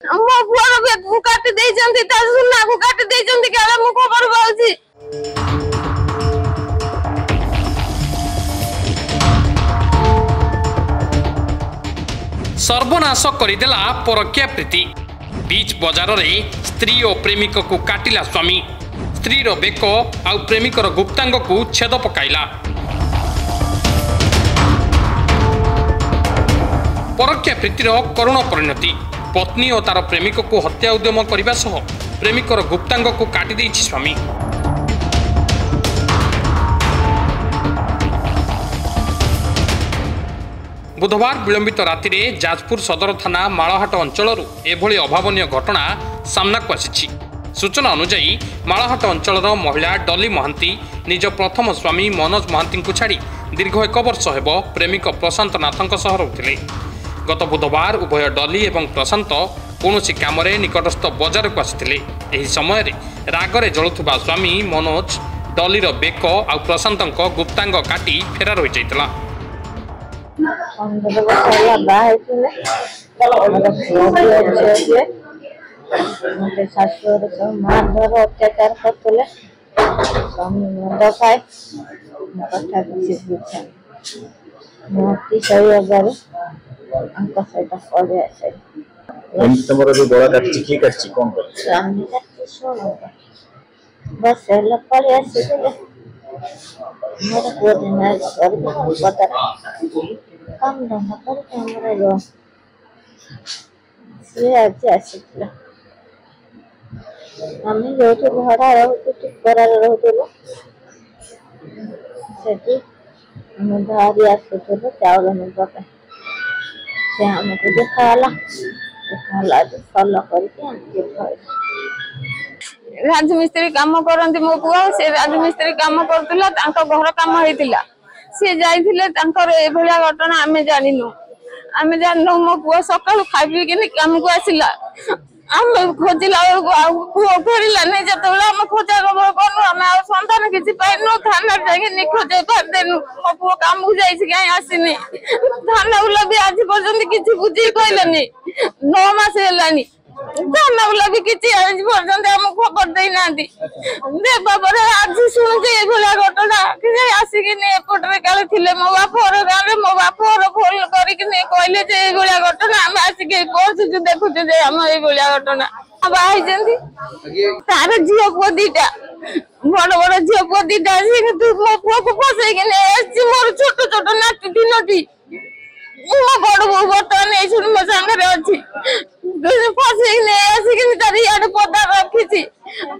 ମୋ ପୁଅର ବେକକୁ କାଟି ଦେଇଛନ୍ତି, ତା ସୁନାକୁ କାଟି ଦେଇଛନ୍ତି କାଳେ ମୁଁ ଖବର ପାଉଛି। सर्वनाश करदेला परक्या प्रीति। बीच बजार रे स्त्री और प्रेमिक को काटिला स्वामी। स्त्रीर बेक आउ प्रेमिकर गुप्तांग को छेद पकाइला। परक्या प्रीतिर करुण परिणति। पत्नी और तार प्रेमिक को हत्या उद्यम करने सह प्रेमिकर गुप्तांग को काटी देइछि स्वामी। बुधवार विलंबित राति रे जाजपुर सदर थाना माळहाट अंचल एभली अभावनीय घटना सामना को आसी। सूचना अनुसार माळहाट अंचल महिला डली महांती निज प्रथम स्वामी मनोज महांती को छाड़ी दीर्घ 1 वर्ष हेब प्रेमिक प्रशांत नाथक सह रुथिले। गत बुधवार उभय डली एवं प्रशांत कौन काम निकटस्थ बजार को आसी। यही समय रागरे जलुवा स्वामी मनोज डलीर बेक आ प्रशांत गुप्तांग काटी फेरार हो जाता। अत्याचार करते तुमर जो गोला काटछि की काटछि कोन कर स्वामी काटछि सोनो बस एला पळे आसीले मोर कोदिन कर पता काम धंधा करके हमरा जो से आज आसीला। आम्ही जो भड़ा रहतो टिपरा रहतो सेठी हम धारी आसतो चावल में पका से हमको देखाला राजमिस्त्री काम करती मो पुआ से राजमिस्त्री काम करतला घर काम होइतिला से जाइथिले घटना आमे जानिनु मो पुआ सकाळ खाबी कि काम को आसिला आमे खोजिला पुआ फेरिला नहीं जतबेला आमे खोजा खबर करनु आमे संतान किछि पाइनु थाना जाके निखोज कर देनु मो पुआ काम को जाइछि काई आसिनी थाना उला भी आज पर्यंत किछि बुझी कहलनी 9 मास हेलानी थाना उला भी किछि आज पर्यंत हम खबर देई नांदी दे बाबरे आज सुनु जे एभला घटना कि आसी कि ने एपट रे काले थिले मो बापर गाले मो बापर फोन करी कि ने कहले जे एभला घटना हम आसी के पहुंच जो देखु जे हम एभला घटना बाई जंदी तार जियो को दीटा बड़ बड़ जियो को दीटा से तू मो पुआ को फसे कि ने एसी मोर छोट छोट नाटी दिनटी मो बड़ बड़ बर्तन ए सुन मो संगे अछि फसे कि ने एसी कि तारी याड पदा रखिछि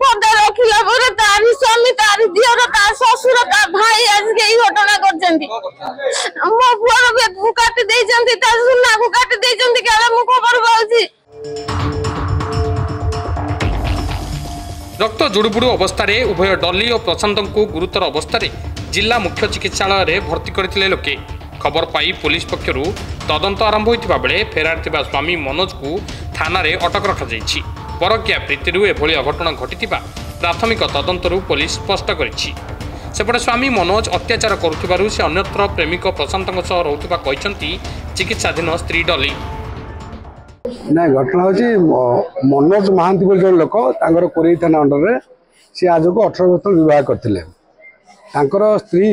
पदा रखिला पर तारी स्वामी तारी दियर ता ससुर ता भाई आज के ई घटना करजंती मो पुआ बेकु काटी देजंती ता सुना को काटी देजंती काले मु खबर पाउछि। रक्त जुड़ुबुड़ू अवस्था उभय डली और प्रशांत को गुरुतर अवस्था जिला मुख्य चिकित्सालय भर्ती करथिले लोके। खबर पाई पुलिस पक्षरु तदंत आरंभ होइतिबा बेले फेरार थिबा स्वामी मनोज को थाना रे अटक रखा जाइछि। परक्या प्रीतिरु एभली अघटना घटितिबा प्राथमिक तदंतरु पुलिस स्पष्ट करिछि। सेपटे स्वामी मनोज अत्याचार करुथिबारु से अन्यत्र प्रेमिक प्रशांत सह रहुथिबा कहिसंती चिकित्साधीन स्त्री डली। ना घटना हूँ मनोज महांती बोल जन लोक कोरेई थाना अंडर सी आज को 18 वर्ष विवाह करते स्त्री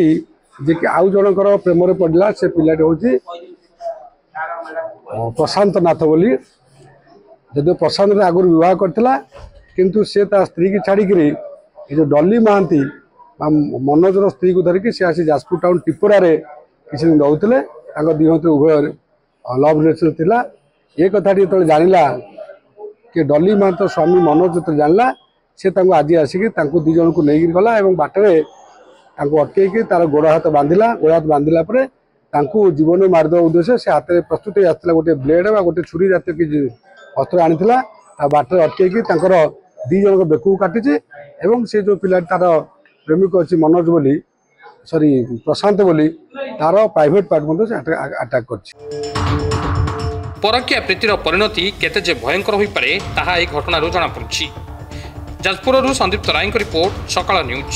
जे आउ जनकर प्रेम पड़ा से पिलाटी हूँ प्रशांत नाथ बोली जदि प्रशांत आगुरी विवाह करता किंतु से स्त्री की छाड़िकी जो डली महांती मनोजर स्त्री को धरिकी सी आसी जाजपुर टाउन टिपरा किसी दिन रोते दिहत उभय लव रिलेशन था। ये कथा जो जानिला कि डली महंत स्वामी मनोज जो जानला से आज आसिक दी जन को लेकिन गला बाटरे अटकई तार गोड़ हाथ बांधिला जीवन में मारिद उद्देश्य से हाथ में प्रस्तुत हो गोटे ब्लेड गोटे छुरी जातीय कि अस्त्र आनी बाटरे अटकई दी जन बेकू काटी से जो पिला तार प्रेमिक अच्छी मनोज बोली सॉरी प्रशांत बोली तार प्राइवेट पार्ट से अटैक कर। परक्या प्रीतिर परिणति केते जे भयंकर होई पारे ताहा एक घटनारू जना पड़ुछि। जाजपुररू संदीप रायଙ୍କ रिपोर्ट सकाळ न्यूज।